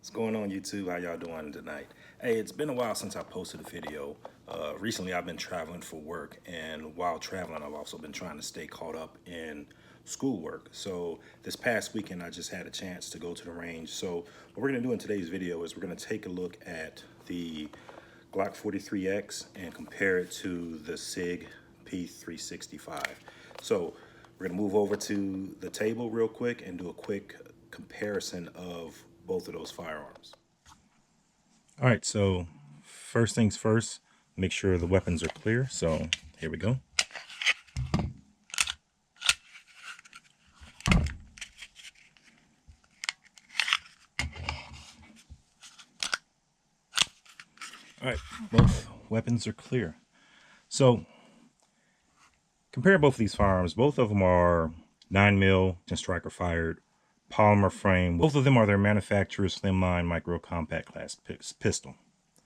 What's going on, YouTube? How y'all doing tonight? Hey, it's been a while since I posted a video. Recently I've been traveling for work, and while traveling I've also been trying to stay caught up in schoolwork. So this past weekend I just had a chance to go to the range. So what we're going to do in today's video is we're going to take a look at the Glock 43X and compare it to the Sig P365. So we're going to move over to the table real quick and do a quick comparison of both of those firearms. All right, so first things first, make sure the weapons are clear. So here we go. All right, both weapons are clear. So compare both of these firearms. Both of them are 9mm and striker fired polymer frame. Both of them are their manufacturer's slimline micro compact class pistol.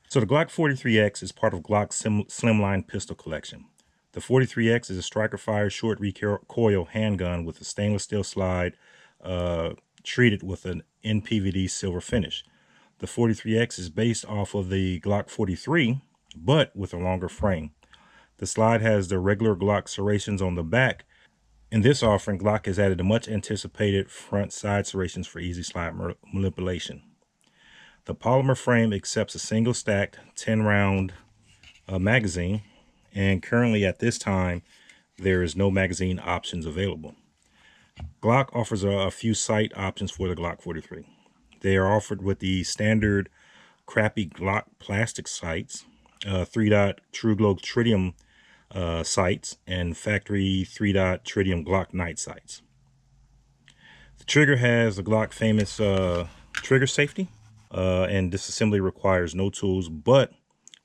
So the Glock 43X is part of Glock's slimline pistol collection. The 43X is a striker fired short recoil handgun with a stainless steel slide treated with an NPVD silver finish. The 43X is based off of the Glock 43, but with a longer frame. The slide has the regular Glock serrations on the back. In this offering, Glock has added a much anticipated front side serrations for easy slide manipulation. The polymer frame accepts a single stacked 10-round magazine, and currently at this time, there is no magazine options available. Glock offers a few sight options for the Glock 43. They are offered with the standard crappy Glock plastic sights, 3-dot True Glow tritium sights, and factory 3-dot tritium Glock night sights. The trigger has the Glock famous trigger safety, and disassembly requires no tools, but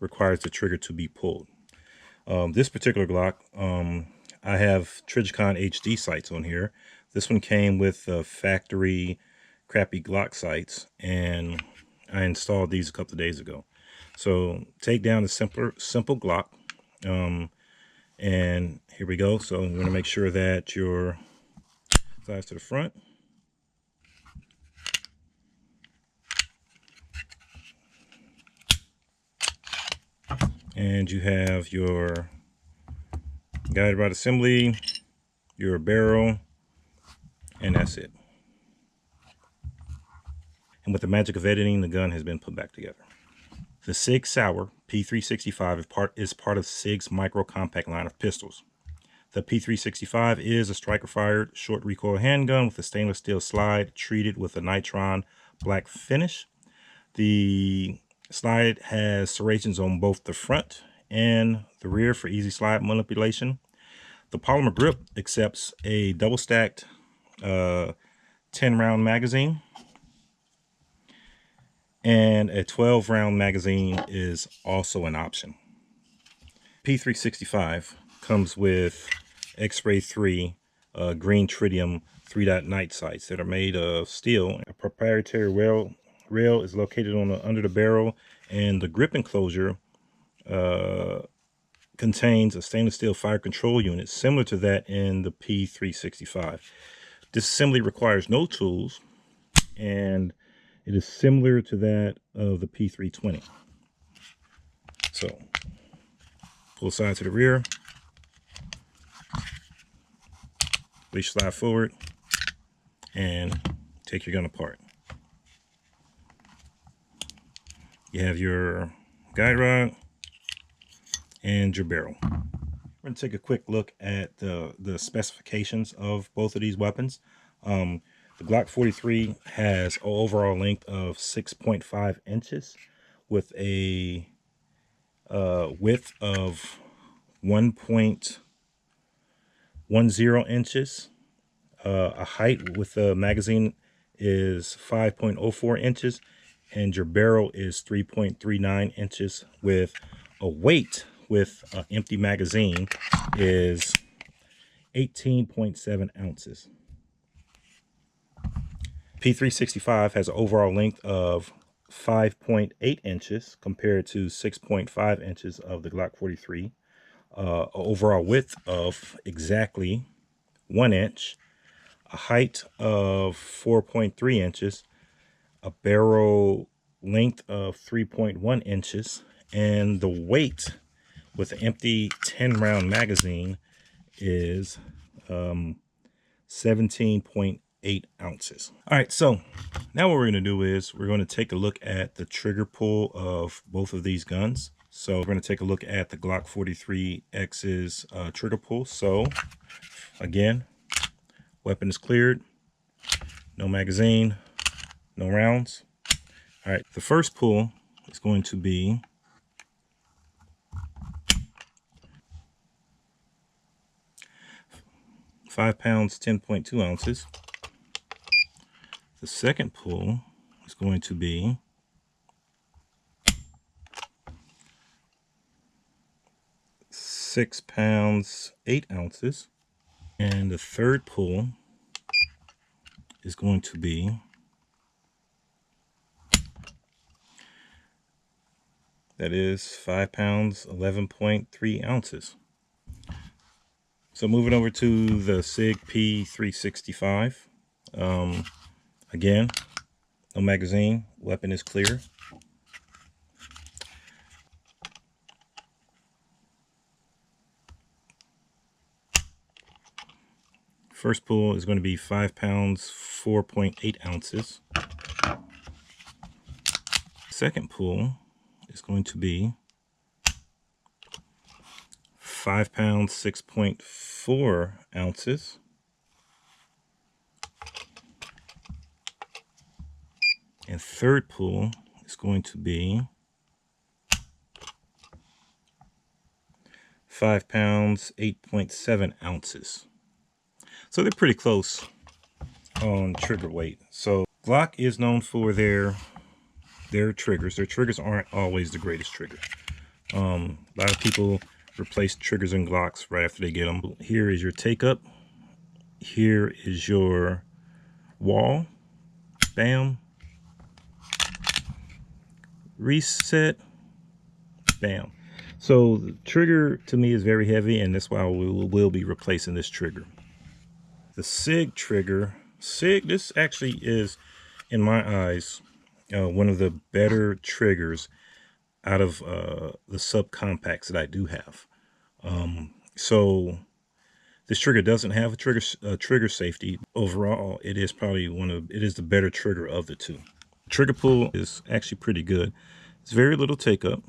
requires the trigger to be pulled. This particular Glock, I have Trijicon HD sights on here. This one came with factory crappy Glock sights, and I installed these a couple of days ago. So take down the simple Glock. And here we go. So I'm going to make sure that your slides to the front. And you have your guide rod assembly, your barrel, and that's it. And with the magic of editing, the gun has been put back together. The Sig Sauer P365 is part of Sig's micro compact line of pistols. The P365 is a striker-fired short recoil handgun with a stainless steel slide treated with a nitron black finish. The slide has serrations on both the front and the rear for easy slide manipulation. The polymer grip accepts a double-stacked 10-round magazine, and a 12-round magazine is also an option. P365 comes with X-Ray 3 green tritium 3-dot night sights that are made of steel. A proprietary rail is located under the barrel, and the grip enclosure contains a stainless steel fire control unit similar to that in the P365. This assembly requires no tools, and it is similar to that of the P320. So pull side to the rear, leash slide forward, and take your gun apart. You have your guide rod and your barrel. We're going to take a quick look at the specifications of both of these weapons. The Glock 43 has an overall length of 6.5 inches with a width of 1.10 inches. A height with the magazine is 5.04 inches, and your barrel is 3.39 inches with a weight with an empty magazine is 18.7 ounces. P365 has an overall length of 5.8 inches compared to 6.5 inches of the Glock 43. Overall width of exactly 1 inch, a height of 4.3 inches, a barrel length of 3.1 inches, and the weight with an empty 10-round magazine is 17.8 ounces. All right, so now what we're going to do is we're going to take a look at the trigger pull of both of these guns. So we're going to take a look at the Glock 43X's trigger pull. So again, weapon is cleared, no magazine, no rounds. All right, the first pull is going to be 5 pounds, 10.2 ounces. The second pull is going to be 6 pounds, 8 ounces. And the third pull is going to be that is 5 pounds, 11.3 ounces. So moving over to the Sig P365. Again, no magazine, weapon is clear. First pull is going to be 5 pounds, 4.8 ounces. Second pull is going to be 5 pounds, 6.4 ounces. And third pull is going to be 5 pounds, 8.7 ounces. So they're pretty close on trigger weight. So Glock is known for their triggers. Their triggers aren't always the greatest trigger. A lot of people replace triggers in Glocks right after they get them. Here is your take up. Here is your wall. Bam. Reset. Bam. So the trigger to me is very heavy, and that's why we will be replacing this trigger. The Sig trigger. Sig, this actually is, in my eyes, one of the better triggers out of the subcompacts that I do have. So this trigger doesn't have a trigger safety. Overall, it is probably it is the better trigger of the two. Trigger pull is actually pretty good. It's very little take up.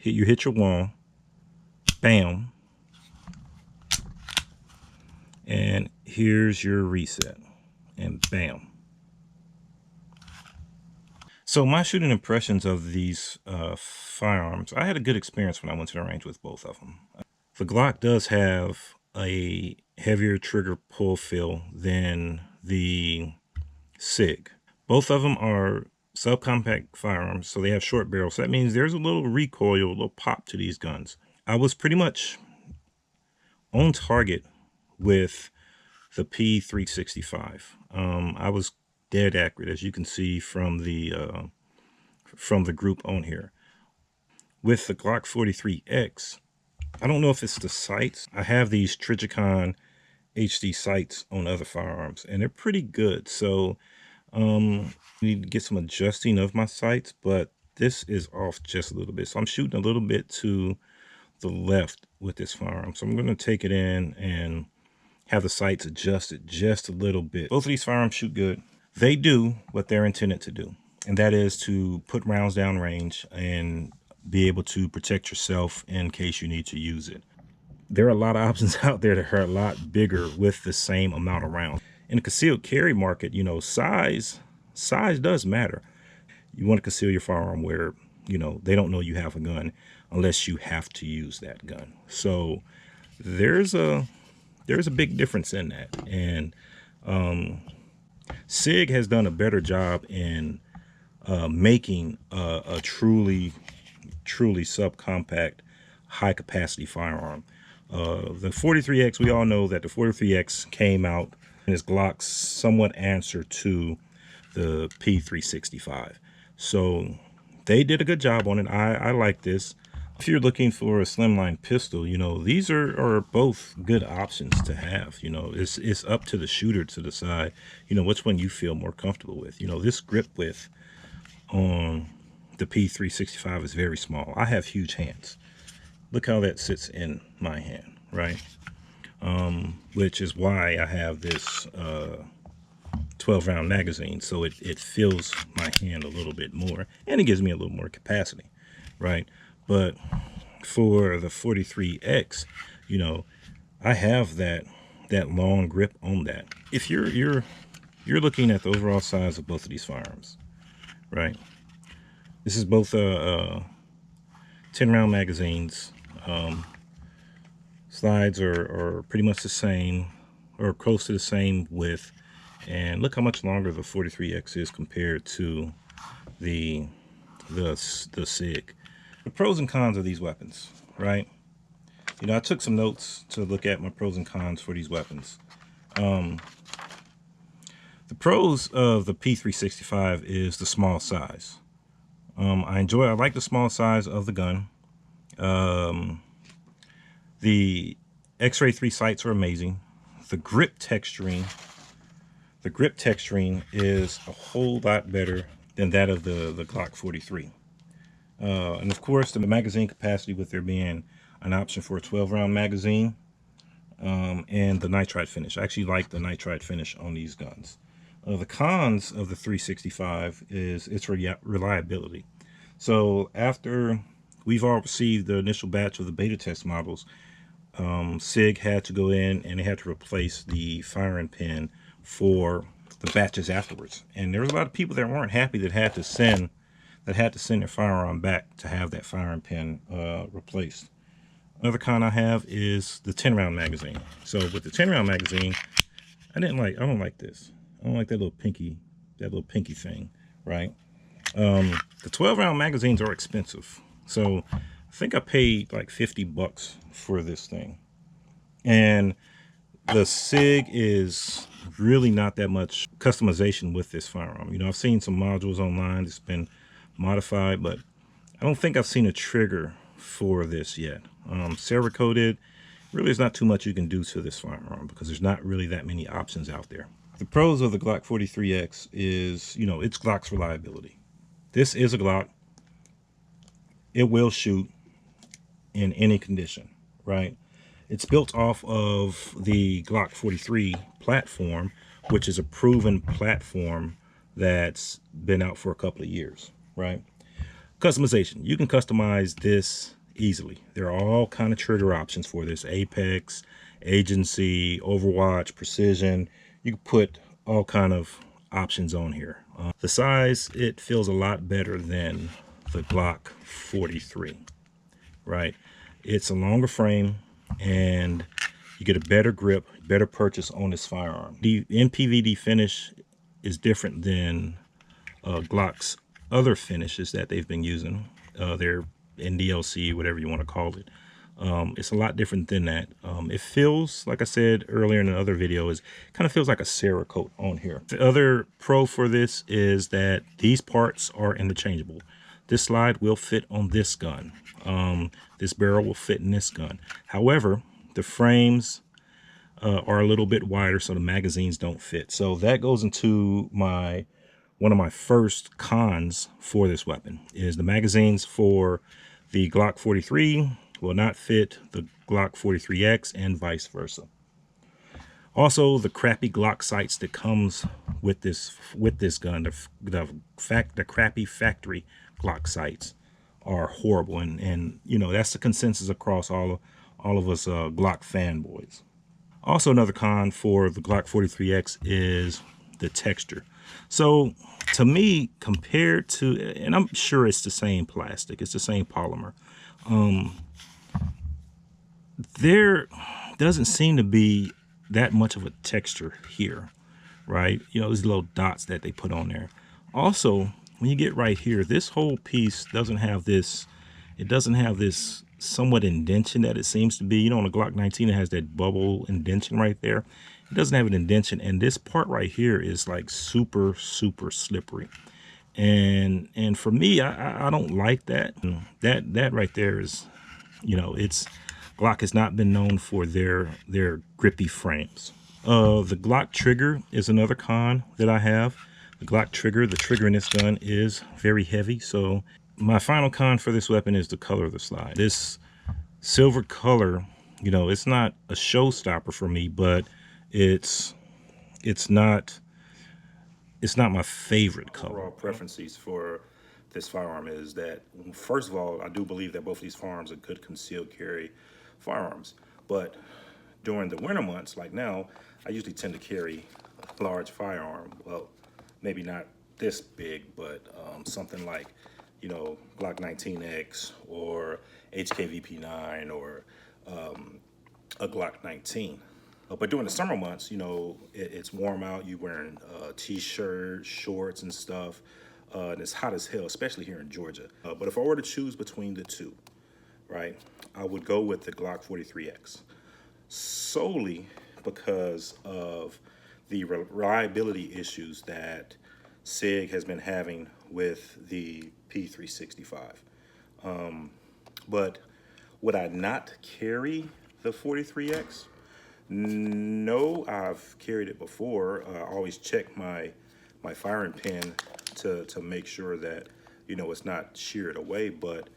You hit your wall, bam, and here's your reset, and bam. So my shooting impressions of these firearms, I had a good experience when I went to the range with both of them. The Glock does have a heavier trigger pull feel than the Sig. Both of them are subcompact firearms, so they have short barrels. So that means there's a little recoil, a little pop to these guns. I was pretty much on target with the P365. I was dead accurate, as you can see from the group on here. With the Glock 43X, I don't know if it's the sights. I have these Trigicon HD sights on other firearms, and they're pretty good. So I need to get some adjusting of my sights, but this is off just a little bit. So I'm shooting a little bit to the left with this firearm. So I'm going to take it in and have the sights adjusted just a little bit. Both of these firearms shoot good. They do what they're intended to do, and that is to put rounds down range and be able to protect yourself in case you need to use it. There are a lot of options out there that are a lot bigger with the same amount of rounds. In the concealed carry market, you know, size does matter. You want to conceal your firearm where, you know, they don't know you have a gun unless you have to use that gun. So there's a big difference in that. And Sig has done a better job in making a truly subcompact, high capacity firearm. The 43X, we all know that the 43X came out and is Glock's somewhat answer to the P365. So they did a good job on it. I like this. If you're looking for a slimline pistol, you know, these are both good options to have. You know, it's up to the shooter to decide, you know, which one you feel more comfortable with. You know, this grip width on the P365 is very small. I have huge hands. Look how that sits in my hand, right? Which is why I have this 12 round magazine, so it fills my hand a little bit more, and it gives me a little more capacity, right? But for the 43X, you know, I have that long grip on that. If you're looking at the overall size of both of these firearms, right? This is both 10 round magazines. Slides are pretty much the same, or close to the same width. And look how much longer the 43X is compared to the Sig. The pros and cons of these weapons, right? You know, I took some notes to look at my pros and cons for these weapons. The pros of the P365 is the small size. I like the small size of the gun. The X-ray 3 sights are amazing. The grip texturing is a whole lot better than that of the Glock 43. And of course, the magazine capacity, with there being an option for a 12 round magazine, and the nitride finish. I actually like the nitride finish on these guns. The cons of the 365 is its reliability. So after we've all received the initial batch of the beta test models, Sig had to go in and they had to replace the firing pin for the batches afterwards. And there was a lot of people that weren't happy that had to send their firearm back to have that firing pin replaced. Another con I have is the 10 round magazine. So with the 10 round magazine, I don't like this. I don't like that little pinky thing, right? The 12 round magazines are expensive. So I think I paid like $50 for this thing. And the Sig is really not that much customization with this firearm. You know, I've seen some modules online that's been modified, but I don't think I've seen a trigger for this yet. Cerakoted, really there's not too much you can do to this firearm because there's not really that many options out there. The pros of the Glock 43X is, you know, it's Glock's reliability. This is a Glock. It will shoot in any condition, right? It's built off of the Glock 43 platform, which is a proven platform that's been out for a couple of years, right? Customization. You can customize this easily. There are all kind of trigger options for this. Apex, agency, Overwatch, precision. You can put all kind of options on here. The size, it feels a lot better than the Glock 43, right? It's a longer frame and you get a better grip, better purchase on this firearm. The NPVD finish is different than Glock's other finishes that they've been using. Their NDLC, whatever you want to call it. It's a lot different than that. It feels, like I said earlier in another video, kind of feels like a Cerakote on here. The other pro for this is that these parts are interchangeable. This slide will fit on this gun. This barrel will fit in this gun. However, the frames are a little bit wider, so the magazines don't fit. So that goes into one of my first cons for this weapon is the magazines for the Glock 43 will not fit the Glock 43X and vice versa. Also, the crappy Glock sights that comes with this gun, the crappy factory Glock sights are horrible, and you know that's the consensus across all of us Glock fanboys. Also, another con for the Glock 43X is the texture. So to me, compared to, and I'm sure it's the same plastic, it's the same polymer, there doesn't seem to be that much of a texture here, right? You know, these little dots that they put on there. Also, when you get right here, this whole piece doesn't have this, it doesn't have this somewhat indentation that it seems to be. You know, on the Glock 19, it has that bubble indentation right there. it doesn't have an indentation, and this part right here is like super slippery. And for me, I don't like that. That right there is, you know, it's Glock has not been known for their grippy frames. The Glock trigger is another con that I have. The Glock trigger, the trigger in this gun is very heavy. So my final con for this weapon is the color of the slide. This silver color, you know, it's not a showstopper for me, but it's not my favorite color. Overall preferences for this firearm is that, first of all, I do believe that both of these firearms are good concealed carry firearms. But during the winter months, like now, I usually tend to carry a large firearm. Well, maybe not this big, but something like, you know, Glock 43X or HKVP9 or a Glock 19. But during the summer months, you know, it's warm out. You're wearing t-shirts, shorts, and stuff. And it's hot as hell, especially here in Georgia. But if I were to choose between the two, right, I would go with the Glock 43X. Solely because of the reliability issues that Sig has been having with the P365. But would I not carry the 43X? No, I've carried it before. I always check my firing pin to make sure that, you know, it's not sheared away, but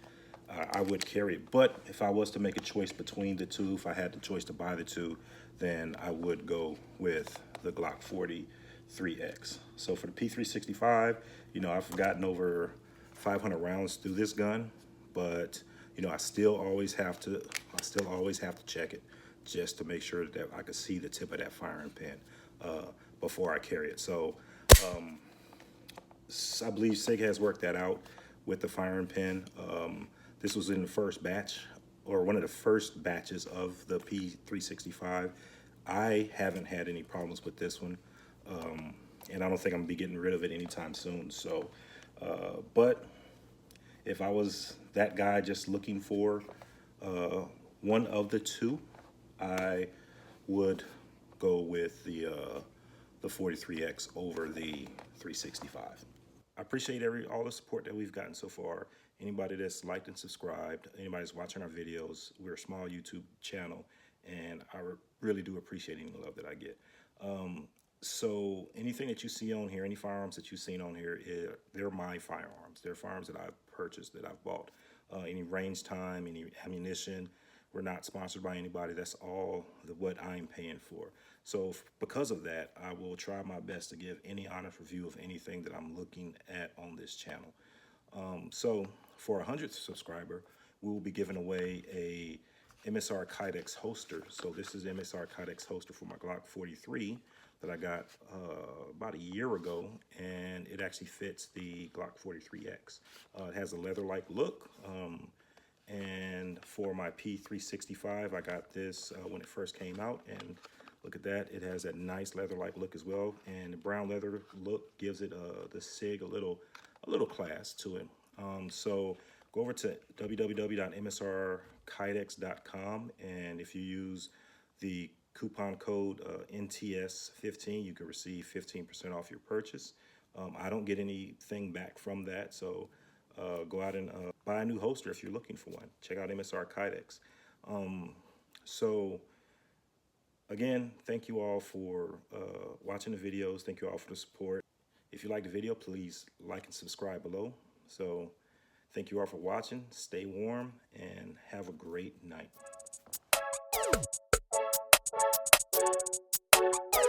I would carry it. But if I was to make a choice between the two, if I had the choice to buy the two, then I would go with the Glock 43X. So for the P365, you know, I've gotten over 500 rounds through this gun, but you know, I still always have to check it just to make sure that I can see the tip of that firing pin before I carry it. So I believe Sig has worked that out with the firing pin. This was in the first batch, or one of the first batches of the P365. I haven't had any problems with this one, and I don't think I'm gonna be getting rid of it anytime soon. So, but if I was that guy just looking for one of the two, I would go with the 43X over the 365. I appreciate all the support that we've gotten so far. Anybody that's liked and subscribed, anybody that's watching our videos, we're a small YouTube channel, and I really do appreciate any love that I get. So anything that you see on here, any firearms that you've seen on here, they're my firearms. They're firearms that I've purchased, that I've bought. Any range time, any ammunition, we're not sponsored by anybody. That's all what I'm paying for. So because of that, I will try my best to give any honest review of anything that I'm looking at on this channel. So for a 100th subscriber, we will be giving away a MSR Kydex holster. So this is MSR Kydex holster for my Glock 43 that I got about a year ago, and it actually fits the Glock 43X. It has a leather-like look. And for my P365, I got this when it first came out, and look at that. It has that nice leather-like look as well, and the brown leather look gives it the Sig a little class to it. So go over to www.msrkydex.com, and if you use the coupon code NTS15, you can receive 15% off your purchase. I don't get anything back from that, so go out and buy a new holster if you're looking for one. Check out MSR Kydex. So again, thank you all for watching the videos. Thank you all for the support. If you like the video, please like and subscribe below. So thank you all for watching. Stay warm and have a great night.